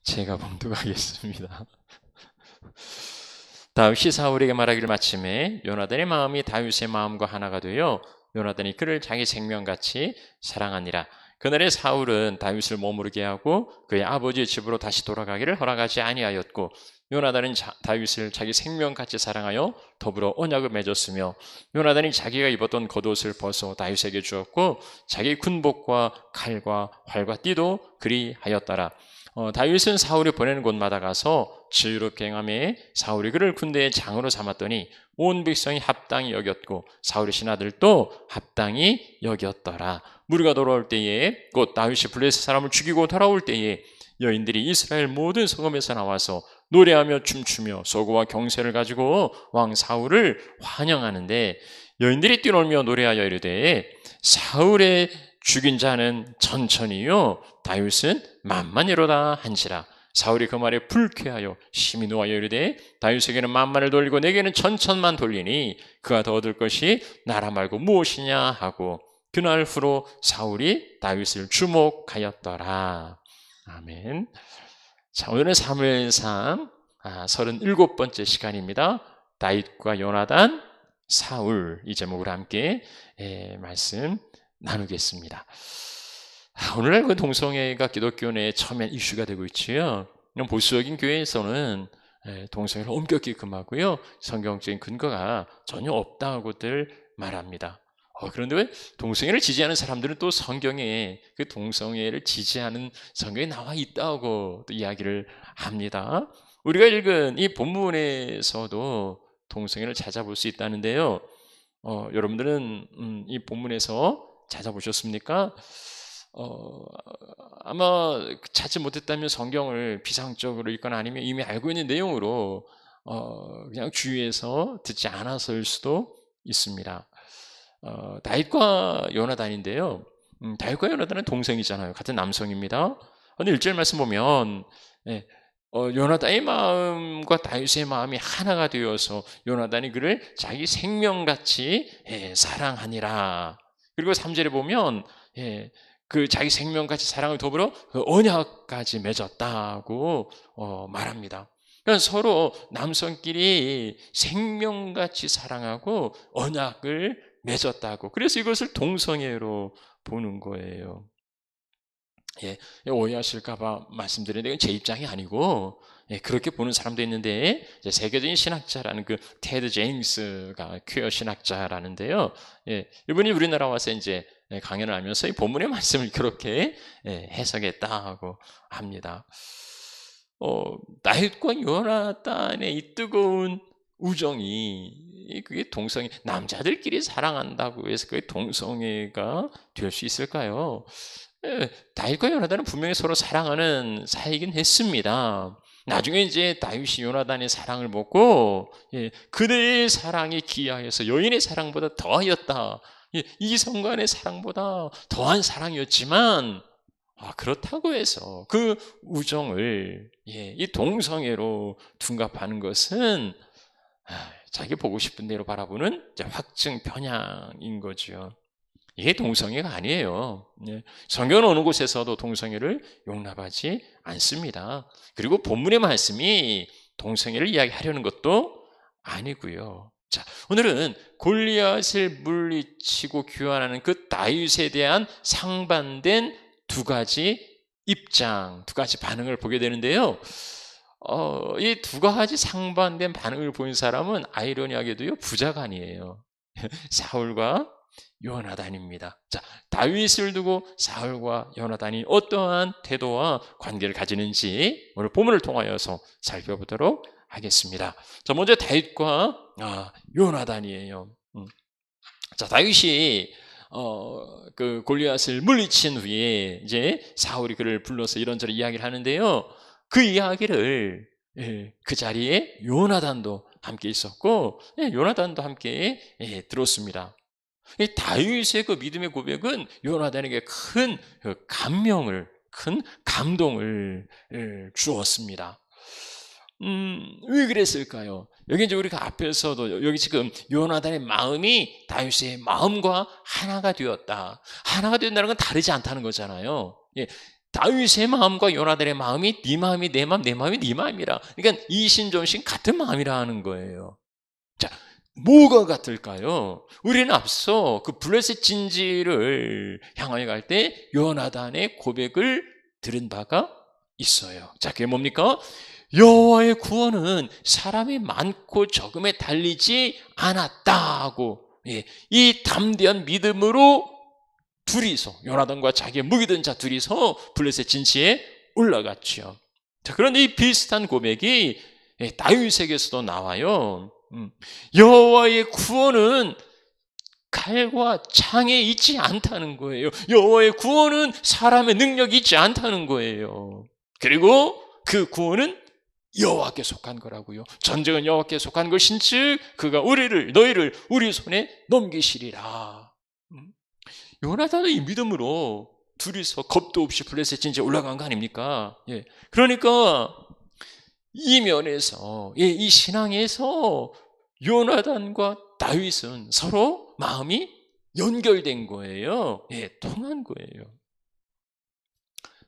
제가 봉독하겠습니다. 다윗이 사울에게 말하기를 마침에 요나단의 마음이 다윗의 마음과 하나가 되어 요나단이 그를 자기 생명같이 사랑하니라. 그날에 사울은 다윗을 머무르게 하고 그의 아버지의 집으로 다시 돌아가기를 허락하지 아니하였고, 요나단은 다윗을 자기 생명같이 사랑하여 더불어 언약을 맺었으며, 요나단이 자기가 입었던 겉옷을 벗어 다윗에게 주었고 자기 군복과 칼과 활과 띠도 그리하였더라. 다윗은 사울이 보내는 곳마다 가서 지혜롭게 행하며 사울이 그를 군대의 장으로 삼았더니 온 백성이 합당히 여겼고 사울의 신하들도 합당히 여겼더라. 무리가 돌아올 때에, 곧 다윗이 블레셋 사람을 죽이고 돌아올 때에 여인들이 이스라엘 모든 성읍에서 나와서 노래하며 춤추며 소고와 경세를 가지고 왕 사울을 환영하는데, 여인들이 뛰놀며 노래하여 이르되 사울의 죽인 자는 천천히요 다윗은 만만이로다 한지라. 사울이 그 말에 불쾌하여 심히 노하여 이르되 다윗에게는 만만을 돌리고 내게는 천천만 돌리니 그가 더 얻을 것이 나라 말고 무엇이냐 하고, 그날 후로 사울이 다윗을 주목하였더라. 아멘. 자, 오늘은 사무엘상 37번째 시간입니다. 다윗과 요나단, 사울, 이 제목으로 함께 말씀 나누겠습니다. 오늘날 그 동성애가 기독교 내에 처음엔 이슈가 되고 있지요. 보수적인 교회에서는 동성애를 엄격히 금하고요, 성경적인 근거가 전혀 없다고들 말합니다. 그런데 왜 동성애를 지지하는 사람들은 또 성경에 그 동성애를 지지하는 성경에 나와 있다고 또 이야기를 합니다. 우리가 읽은 이 본문에서도 동성애를 찾아볼 수 있다는데요. 여러분들은 이 본문에서 찾아보셨습니까? 아마 찾지 못했다면 성경을 비상적으로 읽거나 아니면 이미 알고 있는 내용으로 그냥 주위에서 듣지 않아서일 수도 있습니다. 다윗과 요나단인데요. 다윗과 요나단은 동생이잖아요. 같은 남성입니다. 근데 1절 말씀 보면 요나단의 마음과 다윗의 마음이 하나가 되어서 요나단이 그를 자기 생명같이 사랑하니라. 그리고 3절에 보면 그 자기 생명같이 사랑을 더불어 그 언약까지 맺었다고 말합니다. 그러니까 서로 남성끼리 생명같이 사랑하고 언약을 맺었다고. 그래서 이것을 동성애로 보는 거예요. 오해하실까봐 말씀드리는데 이건 제 입장이 아니고 그렇게 보는 사람도 있는데, 세계적인 신학자라는 그 테드 제임스가 퀴어 신학자라는데요. 이분이 우리나라 와서 이제 강연을 하면서 이 본문의 말씀을 그렇게 해석했다고 합니다. 다윗과 요나단의 이 뜨거운 우정이 그게 동성애, 남자들끼리 사랑한다고 해서 그게 동성애가 될 수 있을까요? 다윗과 요나단은 분명히 서로 사랑하는 사이긴 했습니다. 나중에 이제 다윗이 요나단의 사랑을 보고 그들의 사랑이 기하여서 여인의 사랑보다 더하였다, 이성간의 사랑보다 더한 사랑이었지만, 그렇다고 해서 그 우정을 이 동성애로 둔갑하는 것은 자기 보고 싶은 대로 바라보는 확증 편향인 거죠. 이게 동성애가 아니에요. 성경은 어느 곳에서도 동성애를 용납하지 않습니다. 그리고 본문의 말씀이 동성애를 이야기하려는 것도 아니고요. 자, 오늘은 골리앗을 물리치고 교환하는 그 다윗에 대한 상반된 두 가지 입장, 두 가지 반응을 보게 되는데요. 이 두 가지 상반된 반응을 보인 사람은 아이러니하게도요, 부자가 아니에요. 사울과 요나단입니다. 자, 다윗을 두고 사울과 요나단이 어떠한 태도와 관계를 가지는지 오늘 본문을 통하여서 살펴보도록 하겠습니다. 자, 먼저 다윗과 요나단이에요. 자, 다윗이 그 골리앗을 물리친 후에 이제 사울이 그를 불러서 이런저런 이야기를 하는데요. 그 이야기를 그 자리에 요나단도 함께 있었고, 요나단도 함께 들었습니다. 다윗의 그 믿음의 고백은 요나단에게 큰 감명을, 큰 감동을 주었습니다. 왜 그랬을까요? 여기 이제 우리가 앞에서도 여기 지금 요나단의 마음이 다윗의 마음과 하나가 되었다. 하나가 된다는 건 다르지 않다는 거잖아요. 다윗의 마음과 요나단의 마음이 네 마음이 내 마음, 내 마음이 네 마음이라. 그러니까 이신전신 같은 마음이라는 거예요. 자, 뭐가 같을까요? 우리는 앞서 그 블레셋 진지를 향하여 갈 때 요나단의 고백을 들은 바가 있어요. 자, 그게 뭡니까? 여호와의 구원은 사람이 많고 적음에 달리지 않았다고, 예, 이 담대한 믿음으로 둘이서, 요나단과 자기의 무기 든 자 둘이서 블레셋 진지에 올라갔죠. 자, 그런데 이 비슷한 고백이 다윗에게서도 나와요. 여호와의 구원은 칼과 창에 있지 않다는 거예요. 여호와의 구원은 사람의 능력이 있지 않다는 거예요. 그리고 그 구원은 여호와께 속한 거라고요. 전쟁은 여호와께 속한 것인즉 그가 너희를 우리 손에 넘기시리라. 요나단은 이 믿음으로 둘이서 겁도 없이 블레셋 진지에 올라간 거 아닙니까? 예. 그러니까 이 면에서, 예, 이 신앙에서 요나단과 다윗은 서로 마음이 연결된 거예요. 예, 통한 거예요.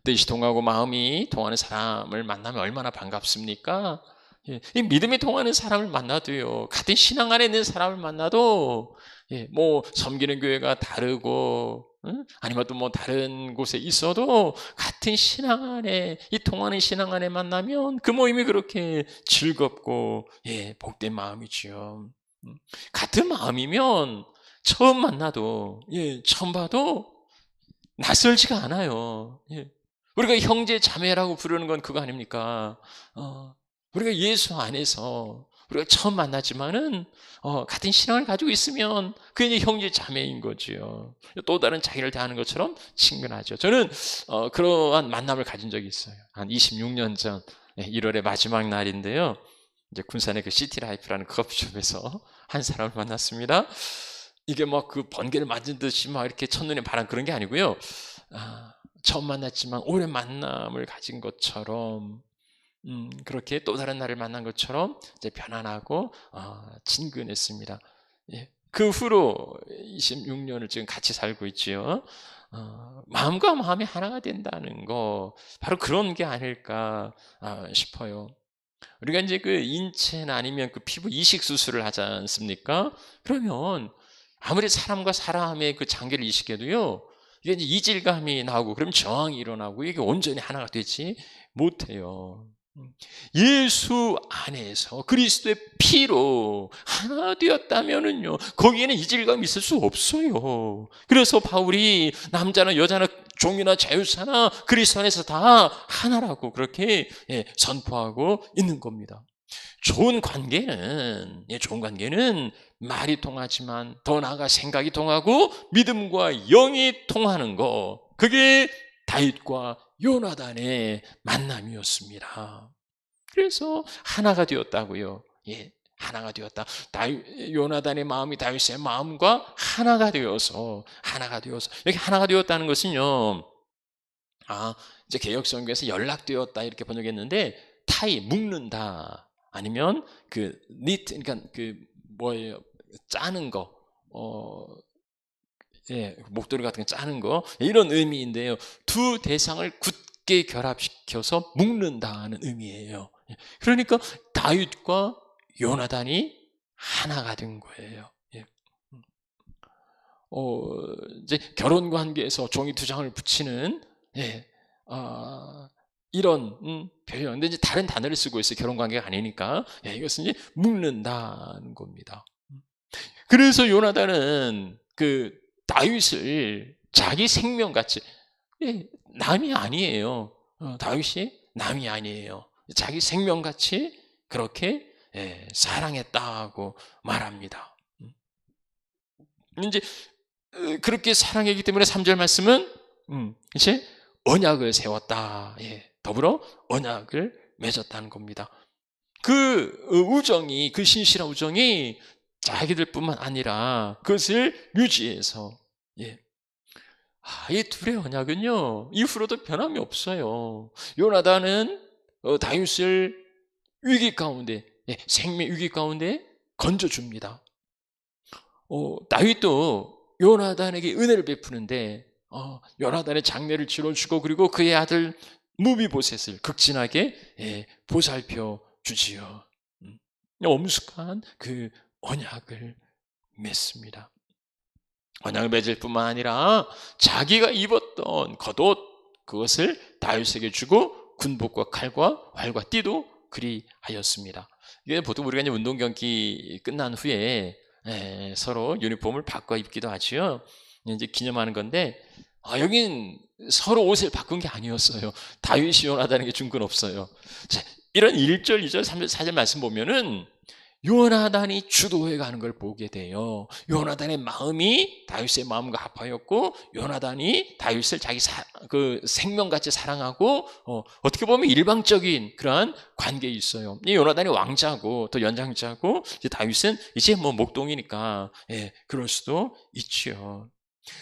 뜻이 통하고 마음이 통하는 사람을 만나면 얼마나 반갑습니까? 예, 이 믿음이 통하는 사람을 만나도요, 같은 신앙 안에 있는 사람을 만나도, 예, 뭐 섬기는 교회가 다르고, 아니면 또 뭐 다른 곳에 있어도 같은 신앙 안에, 이 통하는 신앙 안에 만나면 그 모임이 그렇게 즐겁고, 예, 복된 마음이지요. 같은 마음이면 처음 만나도, 예, 처음 봐도 낯설지가 않아요. 예. 우리가 형제 자매라고 부르는 건 그거 아닙니까? 우리가 예수 안에서 우리가 처음 만나지만은 같은 신앙을 가지고 있으면 그게 이제 형제 자매인 거지요. 또 다른 자기를 대하는 것처럼 친근하죠. 저는 그러한 만남을 가진 적이 있어요. 한 26년 전 1월의 마지막 날인데요. 이제 군산의 그 시티라이프라는 커피숍에서 한 사람을 만났습니다. 이게 막 그 번개를 맞은 듯이 막 이렇게 첫눈에 반한 그런 게 아니고요. 처음 만났지만 오랜 만남을 가진 것처럼, 그렇게 또 다른 나를 만난 것처럼 이제 편안하고 친근했습니다. 예. 그 후로 26년을 지금 같이 살고 있지요. 마음과 마음이 하나가 된다는 거, 바로 그런 게 아닐까 싶어요. 우리가 이제 그 인체나 아니면 그 피부 이식 수술을 하지 않습니까? 그러면 아무리 사람과 사람의 그 장기를 이식해도요, 이게 이제 이질감이 나오고, 그럼 저항이 일어나고, 이게 온전히 하나가 되지 못해요. 예수 안에서 그리스도의 피로 하나 되었다면은요, 거기에는 이질감이 있을 수 없어요. 그래서 바울이 남자나 여자나 종이나 자유사나 그리스도 안에서 다 하나라고 그렇게 선포하고 있는 겁니다. 좋은 관계는 말이 통하지만 더 나아가 생각이 통하고 믿음과 영이 통하는 거, 그게 다윗과 요나단의 만남이었습니다. 그래서 하나가 되었다고요. 예, 하나가 되었다. 요나단의 마음이 다윗의 마음과 하나가 되어서 여기 하나가 되었다는 것은요, 이제 개역성경에서 연락되었다 이렇게 번역했는데, 타이 묶는다, 아니면 그 니트, 그러니까 그 뭐예요, 짜는 거, 예, 목도리 같은 거 짜는 거, 이런 의미인데요. 두 대상을 굳게 결합시켜서 묶는다는 의미예요. 그러니까 다윗과 요나단이 하나가 된 거예요. 예. 이제 결혼 관계에서 종이 두 장을 붙이는, 예, 이런 표현. 근데 이제 다른 단어를 쓰고 있어요. 결혼 관계가 아니니까. 예, 이것은 이제 묶는다는 겁니다. 그래서 요나단은 그 다윗을 자기 생명같이, 예, 남이 아니에요. 다윗이 남이 아니에요. 자기 생명같이 그렇게, 예, 사랑했다고 말합니다. 이제 그렇게 사랑했기 때문에 3절 말씀은 이제 언약을 세웠다. 예, 더불어 언약을 맺었다는 겁니다. 그 우정이, 그 신실한 우정이 자기들뿐만 아니라 그것을 유지해서, 예, 이 둘의 언약은요, 이후로도 변함이 없어요. 요나단은 다윗을 위기 가운데, 예, 생명 위기 가운데 건져줍니다. 다윗도 요나단에게 은혜를 베푸는데 요나단의 장례를 치러주고 그리고 그의 아들 무비보셋을 극진하게 보살펴 주지요. 엄숙한 그 언약을 맺습니다. 언약을 맺을 뿐만 아니라 자기가 입었던 겉옷 그것을 다윗에게 주고 군복과 칼과 활과 띠도 그리하였습니다. 이게 보통 우리가 이제 운동 경기 끝난 후에 서로 유니폼을 바꿔 입기도 하지요. 이제 기념하는 건데 여긴 서로 옷을 바꾼 게 아니었어요. 다윗이 요나단에게 준 건 없어요. 자, 이런 1절, 2절, 3절, 4절 말씀 보면은 요나단이 주도해 가는 걸 보게 돼요. 요나단의 마음이 다윗의 마음과 합하였고 요나단이 다윗을 자기 생명같이 사랑하고 어떻게 보면 일방적인 그러한 관계에 있어요. 이 요나단이 왕자고 또 연장자고 이제 다윗은 이제 뭐 목동이니까 그럴 수도 있지요.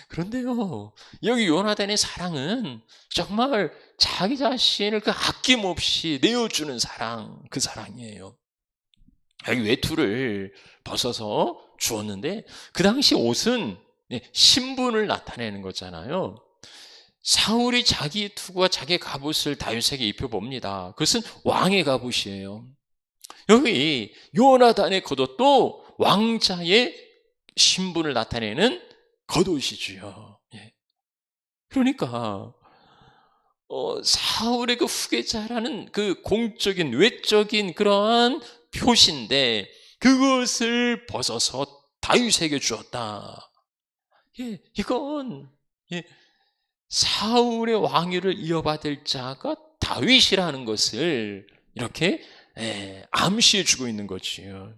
그런데요, 여기 요나단의 사랑은 정말 자기 자신을 그 아낌없이 내어주는 사랑, 그 사랑이에요. 여기 외투를 벗어서 주었는데 그 당시 옷은 신분을 나타내는 거잖아요. 사울이 자기 투구와 자기 갑옷을 다윗에게 입혀봅니다. 그것은 왕의 갑옷이에요. 여기 요나단의 겉옷도 왕자의 신분을 나타내는 겉옷이지요. 그러니까 사울의 그 후계자라는 그 공적인 외적인 그러한 표시인데 그것을 벗어서 다윗에게 주었다. 이건 사울의 왕위를 이어받을 자가 다윗이라는 것을 이렇게 암시해 주고 있는 거지요.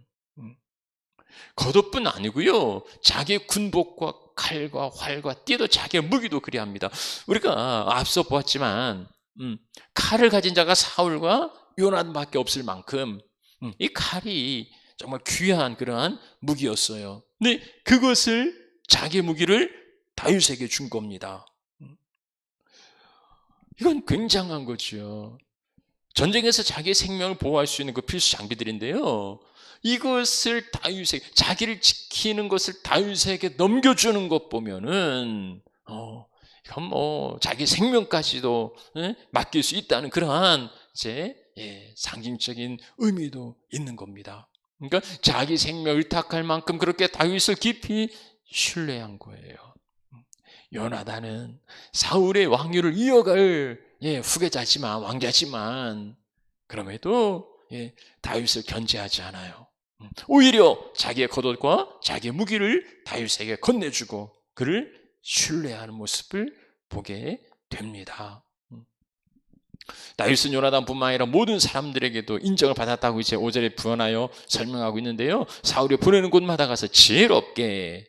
겉옷뿐 아니고요, 자기의 군복과 칼과 활과 띠도 자기의 무기도 그리합니다. 우리가 앞서 보았지만 칼을 가진 자가 사울과 요나단밖에 없을 만큼 이 칼이 정말 귀한 그러한 무기였어요. 근데 그것을 자기의 무기를 다윗에게 준 겁니다. 이건 굉장한 거죠. 전쟁에서 자기의 생명을 보호할 수 있는 그 필수 장비들인데요, 이것을 다윗에게, 자기를 지키는 것을 다윗에게 넘겨주는 것 보면은 이건 뭐 자기 생명까지도 맡길 수 있다는 그러한 상징적인 의미도 있는 겁니다. 그러니까 자기 생명을 의탁할 만큼 그렇게 다윗을 깊이 신뢰한 거예요. 요나단은 사울의 왕위를 이어갈 후계자지만, 왕자지만 그럼에도 다윗을 견제하지 않아요. 오히려 자기의 겉옷과 자기의 무기를 다윗에게 건네주고 그를 신뢰하는 모습을 보게 됩니다. 다윗은 요나단뿐만 아니라 모든 사람들에게도 인정을 받았다고 이제 5절에 부연하여 설명하고 있는데요, 사울이 보내는 곳마다 가서 지혜롭게,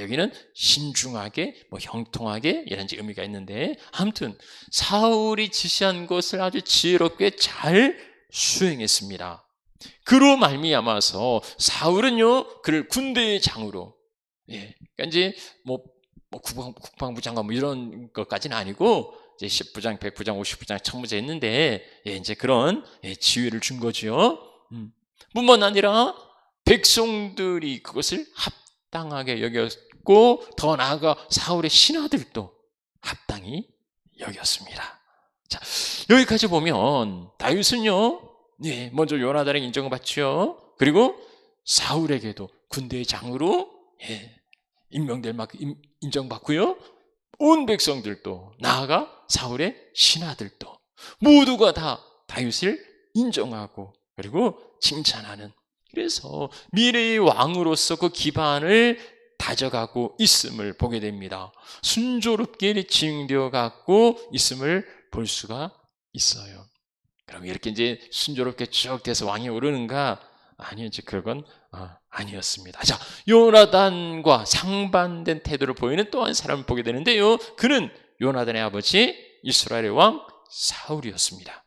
여기는 신중하게, 형통하게 이런 의미가 있는데, 아무튼 사울이 지시한 것을 아주 지혜롭게 잘 수행했습니다. 그로 말미암아서 사울은요, 그를 군대의 장으로, 그러니까 이제 국방부 장관 이런 것까지는 아니고 이제 10부장, 100부장, 50부장, 천부장 했는데 이제 그런 지위를 준 거죠. 뿐만 아니라 백성들이 그것을 합당하게 여겼고 더 나아가 사울의 신하들도 합당히 여겼습니다. 자, 여기까지 보면 다윗은요, 먼저 요나단에게 인정을 받죠. 그리고 사울에게도 군대의 장으로 임명될 만큼 인정받고요, 온 백성들도 나아가 사울의 신하들도 모두가 다 다윗을 인정하고 그리고 칭찬하는, 그래서 미래의 왕으로서 그 기반을 다져가고 있음을 보게 됩니다. 순조롭게 진행되어 갖고 있음을 볼 수가 있어요. 그럼 이렇게 이제 순조롭게 쭉 돼서 왕이 오르는가? 아니요, 이제 그건 아니었습니다. 자, 요나단과 상반된 태도를 보이는 또 한 사람을 보게 되는데요, 그는 요나단의 아버지 이스라엘의 왕 사울이었습니다.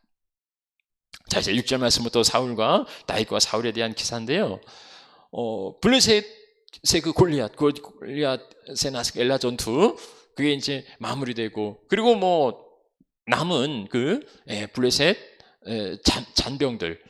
자, 이제 6절 말씀부터 사울과 다윗과 사울에 대한 기사인데요, 블레셋의 그 골리앗의 나스 엘라 전투, 그게 이제 마무리되고, 그리고 남은 그 블레셋 잔병들,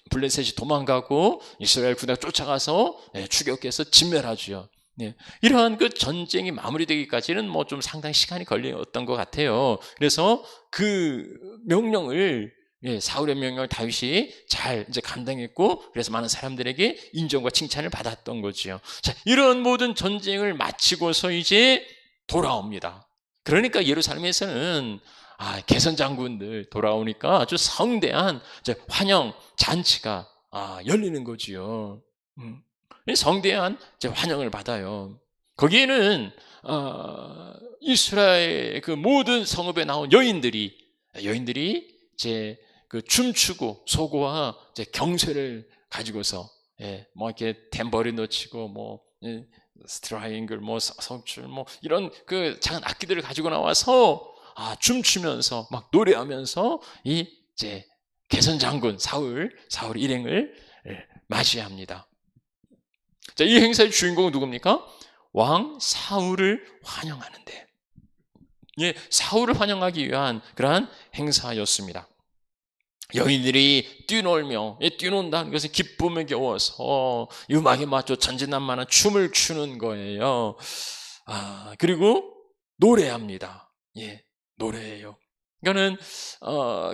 블레셋이 도망가고 이스라엘 군대가 쫓아가서 추격해서 진멸하죠. 네. 이러한 그 전쟁이 마무리되기까지는 뭐 좀 상당히 시간이 걸렸던 것 같아요. 그래서 그 명령을 사울의 명령을 다윗이 잘 이제 감당했고, 그래서 많은 사람들에게 인정과 칭찬을 받았던 거지요. 자, 이런 모든 전쟁을 마치고서 이제 돌아옵니다. 그러니까 예루살렘에서는 개선 장군들 돌아오니까 아주 성대한 이제 환영 잔치가 열리는 거지요. 성대한 이제 환영을 받아요. 거기에는 이스라엘 그 모든 성읍에 나온 여인들이 이제 그 춤추고 소고와 이제 경쇠를 가지고서 뭐 이렇게 탬버린도 치고 뭐 스트라잉글 뭐 성출 뭐 이런 그 작은 악기들을 가지고 나와서 춤추면서 막 노래하면서 이 이제 개선 장군 사울 일행을 맞이합니다. 자, 이 행사의 주인공은 누굽니까? 왕 사울을 환영하는데, 사울을 환영하기 위한 그러한 행사였습니다. 여인들이 뛰놀며, 뛰논다는 것은 기쁨에 겨워서 음악에 맞춰 천진난만한 춤을 추는 거예요. 그리고 노래합니다. 노래해요. 이거는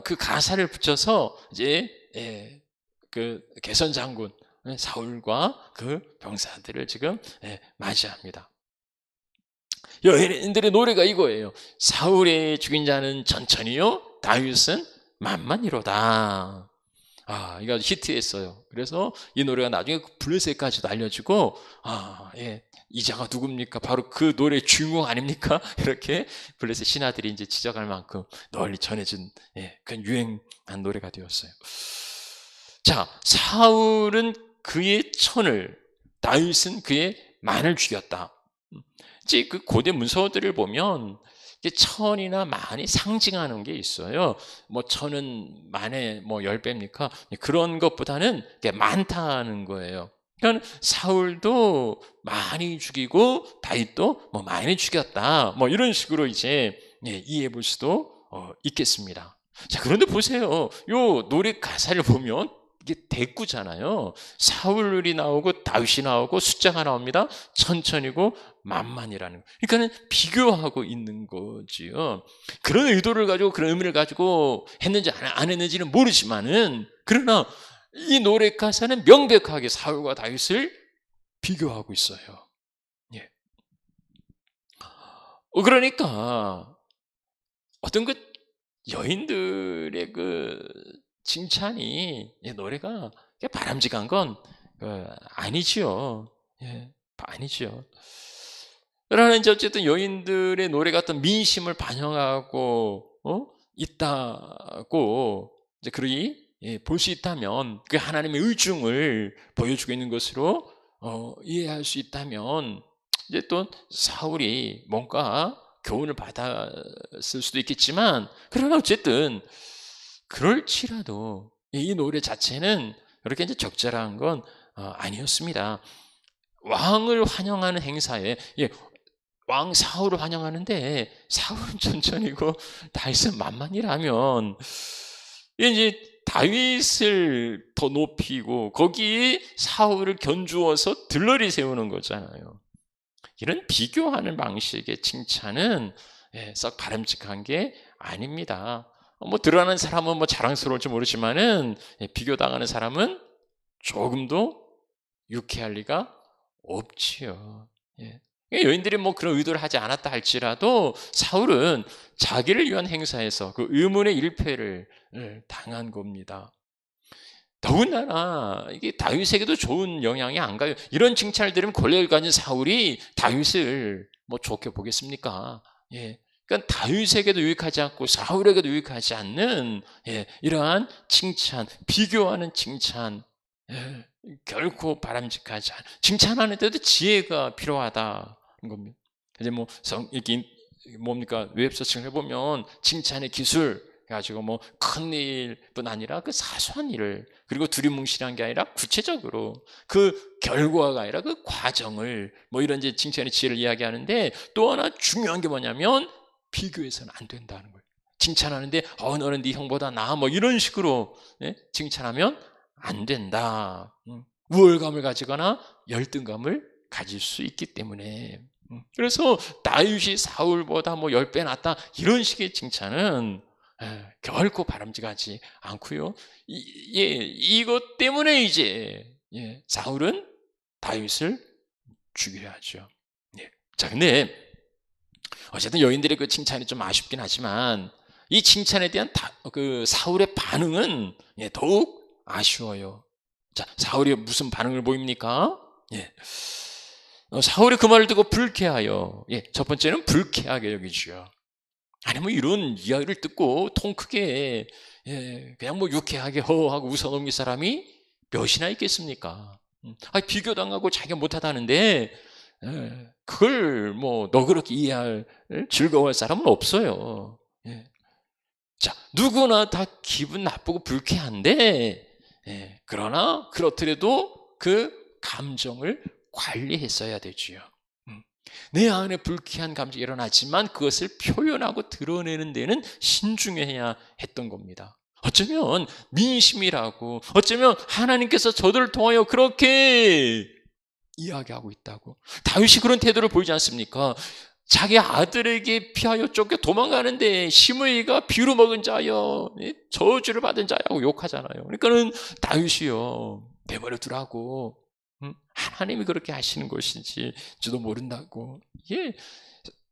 그 가사를 붙여서 이제 그 개선 장군 사울과 그 병사들을 지금 맞이합니다. 여인들의 노래가 이거예요. 사울의 죽인 자는 천천히요, 다윗은 만만히로다. 이거 히트했어요. 그래서 이 노래가 나중에 블레셋까지도 알려지고, 이자가 누굽니까? 바로 그 노래 주인공 아닙니까? 이렇게 블레셋 신하들이 이제 지적할 만큼 널리 전해진 그런 유행한 노래가 되었어요. 자, 사울은 그의 천을, 다윗은 그의 만을 죽였다. 이제 그 고대 문서들을 보면 천이나 만이 상징하는 게 있어요. 뭐 천은 만의 뭐 10배입니까? 그런 것보다는 많다는 거예요. 그러니까 사울도 많이 죽이고 다윗도 뭐 많이 죽였다. 뭐 이런 식으로 이제 이해해 볼 수도 있겠습니다. 자, 그런데 보세요. 요 노래 가사를 보면 이게 대꾸잖아요. 사울이 나오고 다윗이 나오고 숫자가 나옵니다. 천천히고 만만이라는 거. 그러니까는 비교하고 있는 거지요. 그런 의도를 가지고 그런 의미를 가지고 했는지 안 했는지는 모르지만은, 그러나 이 노래 가사는 명백하게 사울과 다윗을 비교하고 있어요. 그러니까 어떤 그 여인들의 그 칭찬이, 노래가 바람직한 건 아니지요. 아니지요. 그러나 이제 어쨌든 여인들의 노래가 어떤 민심을 반영하고 있다고 이제 그리 볼 수 있다면, 그 하나님의 의중을 보여주고 있는 것으로 이해할 수 있다면, 이제 또 사울이 뭔가 교훈을 받았을 수도 있겠지만, 그러나 어쨌든 그럴지라도 이 노래 자체는 그렇게 이제 적절한 건 아니었습니다. 왕을 환영하는 행사에 왕 사울을 환영하는데 사울은 천천히고 다윗은 만만이라면, 이제 다윗을 더 높이고 거기에 사울을 견주어서 들러리 세우는 거잖아요. 이런 비교하는 방식의 칭찬은 썩 바람직한 게 아닙니다. 뭐 드러나는 사람은 뭐 자랑스러울지 모르지만은 비교당하는 사람은 조금도 유쾌할 리가 없지요. 여인들이 뭐 그런 의도를 하지 않았다 할지라도 사울은 자기를 위한 행사에서 그 의문의 일패를 당한 겁니다. 더군다나 이게 다윗에게도 좋은 영향이 안 가요. 이런 칭찬을 들으면 권력을 가진 사울이 다윗을 뭐 좋게 보겠습니까? 그러니까 다윗에게도 유익하지 않고 사울에게도 유익하지 않는 이러한 칭찬, 비교하는 칭찬, 결코 바람직하지 않아. 칭찬하는 데도 지혜가 필요하다는 겁니다. 이제 뭐 이렇게 뭡니까, 웹서칭을 해보면 칭찬의 기술 가지고 뭐 큰 일뿐 아니라 그 사소한 일을, 그리고 두리뭉실한 게 아니라 구체적으로 그 결과가 아니라 그 과정을, 뭐 이런 이제 칭찬의 지혜를 이야기하는데, 또 하나 중요한 게 뭐냐면 비교해서는 안 된다는 거예요. 칭찬하는데 너는 네 형보다 나아, 뭐 이런 식으로 칭찬하면 안 된다. 우월감을 가지거나 열등감을 가질 수 있기 때문에. 그래서 다윗이 사울보다 뭐 10배 낫다 이런 식의 칭찬은 결코 바람직하지 않고요. 이것 때문에 이제 사울은 다윗을 죽이려 하죠. 자, 근데 어쨌든 여인들의 그 칭찬이 좀 아쉽긴 하지만 이 칭찬에 대한 그 사울의 반응은 더욱 아쉬워요. 자, 사울이 무슨 반응을 보입니까? 사울이 그 말을 듣고 불쾌하여. 첫 번째는 불쾌하게 여기죠. 아니 뭐 이런 이야기를 듣고 통 크게 그냥 뭐 유쾌하게 허허하고 웃어넘길 사람이 몇이나 있겠습니까? 비교당하고 자기가 못하다는데 그걸 뭐 너그럽게 이해할 즐거워할 사람은 없어요. 자, 누구나 다 기분 나쁘고 불쾌한데 그러나 그렇더라도 그 감정을 관리했어야 되지요. 내 안에 불쾌한 감정이 일어나지만 그것을 표현하고 드러내는 데는 신중해야 했던 겁니다. 어쩌면 민심이라고, 어쩌면 하나님께서 저들을 통하여 그렇게 이야기하고 있다고. 다윗이 그런 태도를 보이지 않습니까? 자기 아들에게 피하여 쫓겨 도망가는데 시므이가 비루 먹은 자여, 저주를 받은 자라고 욕하잖아요. 그러니까는 다윗이요, 내버려 두라고. 하나님이 그렇게 하시는 것인지도 모른다고.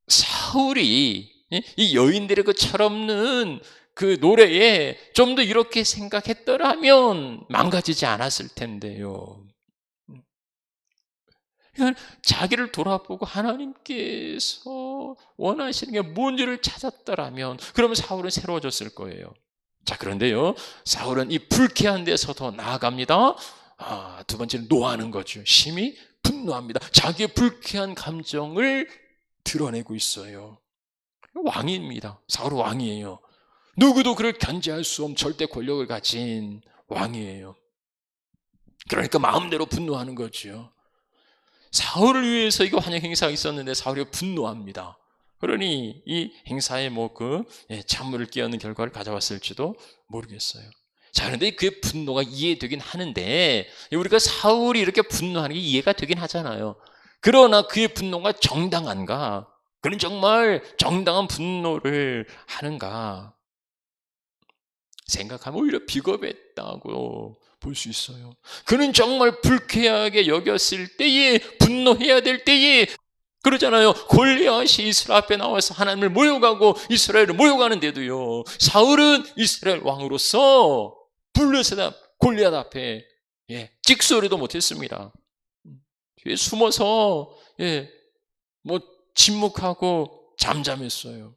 사울이 이 여인들의 그 철없는 그 노래에 좀 더 이렇게 생각했더라면 망가지지 않았을 텐데요. 그러니까 자기를 돌아보고 하나님께서 원하시는 게 뭔지를 찾았더라면 그러면 사울은 새로워졌을 거예요. 자, 그런데요, 사울은 이 불쾌한 데서 더 나아갑니다. 두 번째는 노하는 거죠. 심히 분노합니다. 자기의 불쾌한 감정을 드러내고 있어요. 왕입니다. 사울은 왕이에요. 누구도 그를 견제할 수 없는 절대 권력을 가진 왕이에요. 그러니까 마음대로 분노하는 거죠. 사울을 위해서 이거 환영 행사가 있었는데 사울이 분노합니다. 그러니 이 행사에 찬물을 끼얹는 결과를 가져왔을지도 모르겠어요. 자, 그런데 그 분노가 이해되긴 하는데 우리가 사울이 이렇게 분노하는 게 이해가 되긴 하잖아요. 그러나 그의 분노가 정당한가? 그는 정말 정당한 분노를 하는가? 생각하면 오히려 비겁했다고 볼 수 있어요. 그는 정말 불쾌하게 여겼을 때에, 분노해야 될 때에 그러잖아요. 골리앗이 이스라엘 앞에 나와서 하나님을 모욕하고 이스라엘을 모욕하는데도요, 사울은 이스라엘 왕으로서 블레셋 골리앗 앞에 찍소리도 못했습니다. 뒤에 숨어서 침묵하고 잠잠했어요.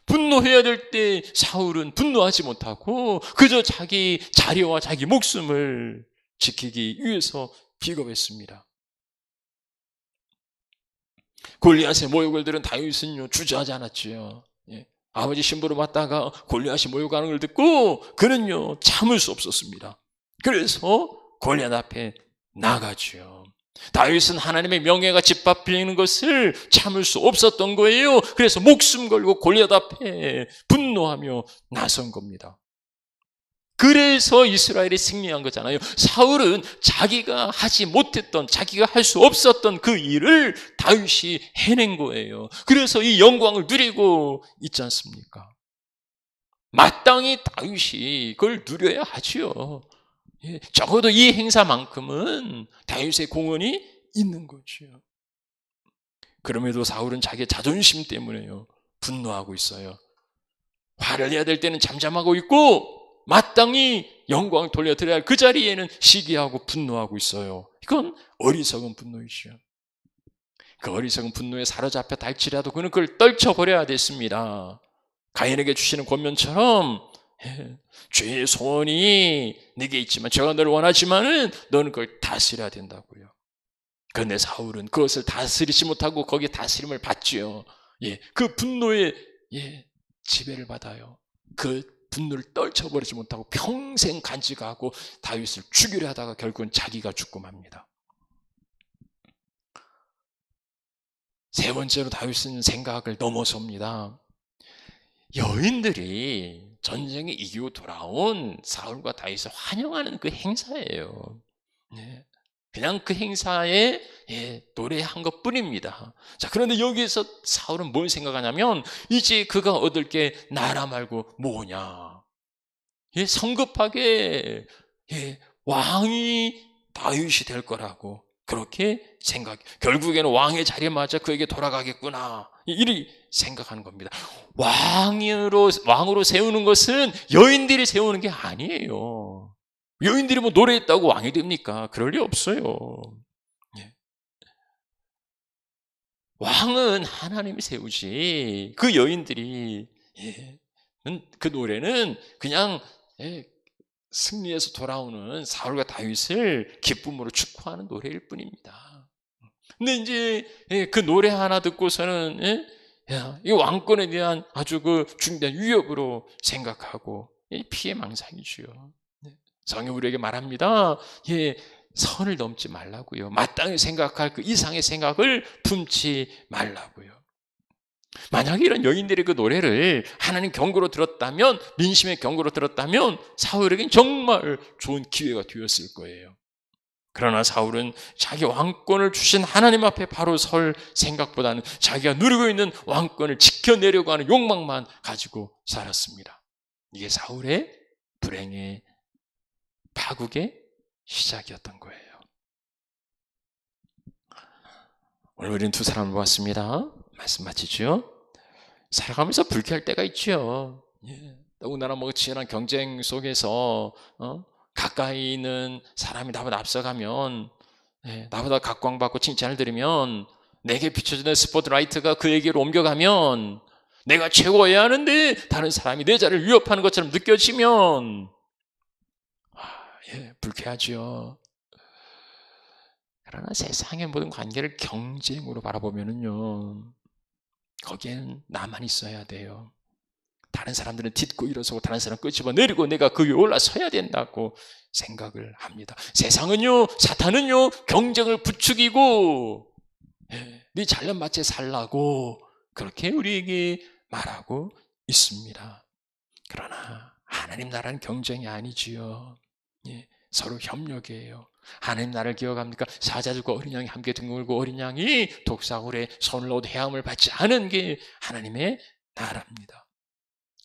분노해야 될 때 사울은 분노하지 못하고 그저 자기 자리와 자기 목숨을 지키기 위해서 비겁했습니다. 골리앗의 모욕을 들은 다윗은요, 주저하지 않았지요. 아버지 신부를 맞다가 골리앗이 모욕하는 걸 듣고 그는요, 참을 수 없었습니다. 그래서 골리앗 앞에 나가지요. 다윗은 하나님의 명예가 짓밟히는 것을 참을 수 없었던 거예요. 그래서 목숨 걸고 골리앗 앞에 분노하며 나선 겁니다. 그래서 이스라엘이 승리한 거잖아요. 사울은 자기가 하지 못했던, 자기가 할 수 없었던 그 일을 다윗이 해낸 거예요. 그래서 이 영광을 누리고 있지 않습니까? 마땅히 다윗이 그걸 누려야 하지요. 적어도 이 행사만큼은 다윗의 공헌이 있는 거죠. 그럼에도 사울은 자기의 자존심 때문에요, 분노하고 있어요. 화를 내야 될 때는 잠잠하고 있고 마땅히 영광을 돌려드려야 할 그 자리에는 시기하고 분노하고 있어요. 이건 어리석은 분노이죠. 그 어리석은 분노에 사로잡혀 달지라도 그는 그걸 떨쳐버려야 됐습니다. 가인에게 주시는 권면처럼 죄의 소원이 네게 있지만 죄가 너를 원하지만은 너는 그걸 다스려야 된다고요. 그런데 사울은 그것을 다스리지 못하고 거기에 다스림을 받지요. 그 분노에 지배를 받아요. 그 분노를 떨쳐버리지 못하고 평생 간직하고 다윗을 죽이려 하다가 결국은 자기가 죽고 맙니다. 세 번째로 다윗은 생각을 넘어섭니다. 여인들이 전쟁에 이기고 돌아온 사울과 다윗을 환영하는 그 행사예요. 그냥 그 행사에 노래한 것뿐입니다. 자, 그런데 여기에서 사울은 뭘 생각하냐면 이제 그가 얻을 게 나라 말고 뭐냐. 성급하게 왕이 다윗이 될 거라고 그렇게 결국에는 왕의 자리에 맞아 그에게 돌아가겠구나, 이리 생각하는 겁니다. 왕으로 세우는 것은 여인들이 세우는 게 아니에요. 여인들이 뭐 노래했다고 왕이 됩니까? 그럴 리 없어요. 왕은 하나님이 세우지, 그 여인들이 그 노래는 그냥 승리해서 돌아오는 사울과 다윗을 기쁨으로 축하하는 노래일 뿐입니다. 근데 이제 그 노래 하나 듣고서는 이 왕권에 대한 아주 그 중대한 위협으로 생각하고 피해망상이지요. 성경 우리에게 말합니다. 선을 넘지 말라고요. 마땅히 생각할 그 이상의 생각을 품지 말라고요. 만약에 이런 여인들의 그 노래를 하나님 경고로 들었다면, 민심의 경고로 들었다면 사울에겐 정말 좋은 기회가 되었을 거예요. 그러나 사울은 자기 왕권을 주신 하나님 앞에 바로 설 생각보다는 자기가 누리고 있는 왕권을 지켜내려고 하는 욕망만 가지고 살았습니다. 이게 사울의 불행의 파국의 시작이었던 거예요. 오늘 우리는 두 사람을 보았습니다. 말씀 마치죠. 살아가면서 불쾌할 때가 있죠. 더군다나 치열한 경쟁 속에서 가까이 있는 사람이 나보다 앞서가면, 나보다 각광받고 칭찬을 들으면, 내게 비춰지는 스포트라이트가 그에게로 옮겨가면, 내가 최고여야 하는데 다른 사람이 내 자리를 위협하는 것처럼 느껴지면 불쾌하죠. 그러나 세상의 모든 관계를 경쟁으로 바라보면은요, 거기에는 나만 있어야 돼요. 다른 사람들은 딛고 일어서고 다른 사람 끄집어 내리고 내가 그 위에 올라서야 된다고 생각을 합니다. 세상은요, 사탄은요, 경쟁을 부추기고 네 잘난 맛에 살라고 그렇게 우리에게 말하고 있습니다. 그러나 하나님 나라는 경쟁이 아니지요. 서로 협력이에요. 하나님 나라를 기억합니까? 사자들과 어린 양이 함께 둥글고 어린 양이 독사굴에 손을 넣어도 해함을 받지 않은 게 하나님의 나라입니다.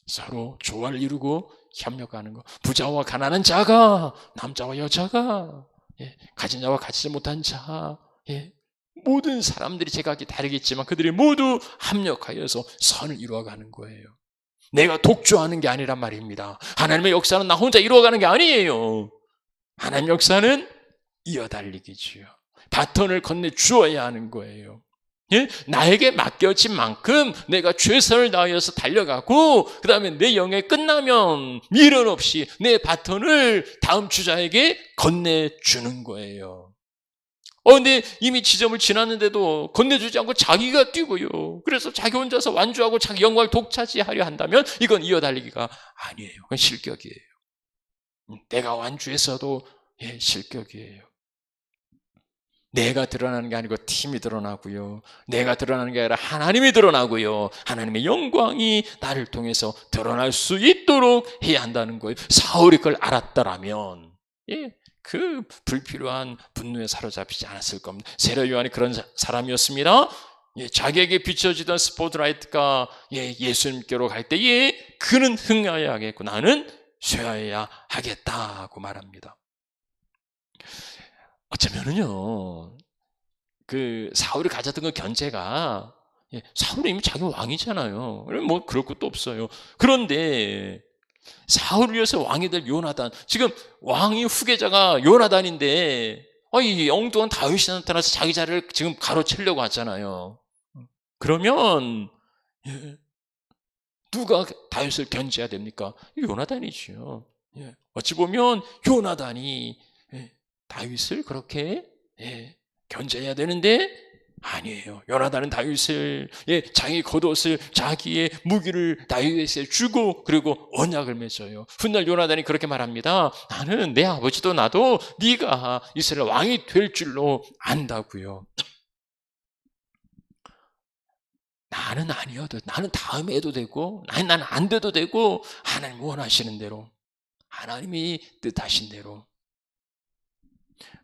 서로 조화를 이루고 협력하는 것. 부자와 가난한 자가, 남자와 여자가, 가진 자와 가지지 못한 자, 모든 사람들이 제각기 다르겠지만 그들이 모두 합력하여서 선을 이루어가는 거예요. 내가 독주하는 게 아니란 말입니다. 하나님의 역사는 나 혼자 이루어가는 게 아니에요. 하나님 역사는 이어달리기지요. 바톤을 건네주어야 하는 거예요. 나에게 맡겨진 만큼 내가 최선을 다하여서 달려가고 그 다음에 내 영역이 끝나면 미련 없이 내 바톤을 다음 주자에게 건네주는 거예요. 근데 이미 지점을 지났는데도 건네주지 않고 자기가 뛰고요. 그래서 자기 혼자서 완주하고 자기 영광을 독차지하려 한다면 이건 이어달리기가 아니에요. 그건 실격이에요. 내가 완주했어도 실격이에요. 내가 드러나는 게 아니고 팀이 드러나고요. 내가 드러나는 게 아니라 하나님이 드러나고요. 하나님의 영광이 나를 통해서 드러날 수 있도록 해야 한다는 거예요. 사울이 그걸 알았더라면 그 불필요한 분노에 사로잡히지 않았을 겁니다. 세례 요한이 그런 사람이었습니다. 자기에게 비춰지던 스포트라이트가 예수님께로 갈 때에 그는 흥하여야 하겠고 나는 쇠하여야 하겠다고 말합니다. 어쩌면은요, 그 사울이 가졌던 그 견제가, 사울이 이미 자기 왕이잖아요. 뭐 그럴 것도 없어요. 그런데 사울을 위해서 왕이 될 요나단, 지금 왕의 후계자가 요나단인데 이 엉뚱한 다윗이 나타나서 자기 자리를 지금 가로채려고 하잖아요. 그러면 누가 다윗을 견제해야 됩니까? 요나단이죠. 어찌 보면 요나단이 다윗을 그렇게 견제해야 되는데 아니에요. 요나단은 다윗을 자기 겉옷을 자기의 무기를 다윗에게 주고 그리고 언약을 맺어요. 훗날 요나단이 그렇게 말합니다. 나는 내 아버지도 나도 네가 이스라엘 왕이 될 줄로 안다고요. 나는 아니어도 나는 다음에 해도 되고 나는 안 돼도 되고 하나님 원하시는 대로 하나님이 뜻하신 대로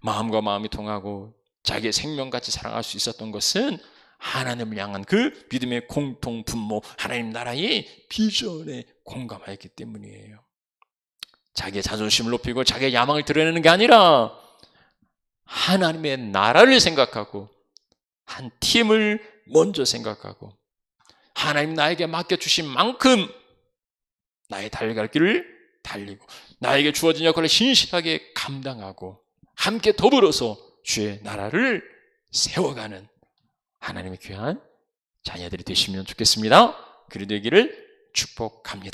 마음과 마음이 통하고 자기의 생명같이 사랑할 수 있었던 것은 하나님을 향한 그 믿음의 공통 분모, 하나님 나라의 비전에 공감하였기 때문이에요. 자기의 자존심을 높이고 자기의 야망을 드러내는 게 아니라 하나님의 나라를 생각하고 한 팀을 먼저 생각하고 하나님 나에게 맡겨주신 만큼 나의 달려갈 길을 달리고 나에게 주어진 역할을 신실하게 감당하고 함께 더불어서 주의 나라를 세워가는 하나님의 귀한 자녀들이 되시면 좋겠습니다. 그리 되기를 축복합니다.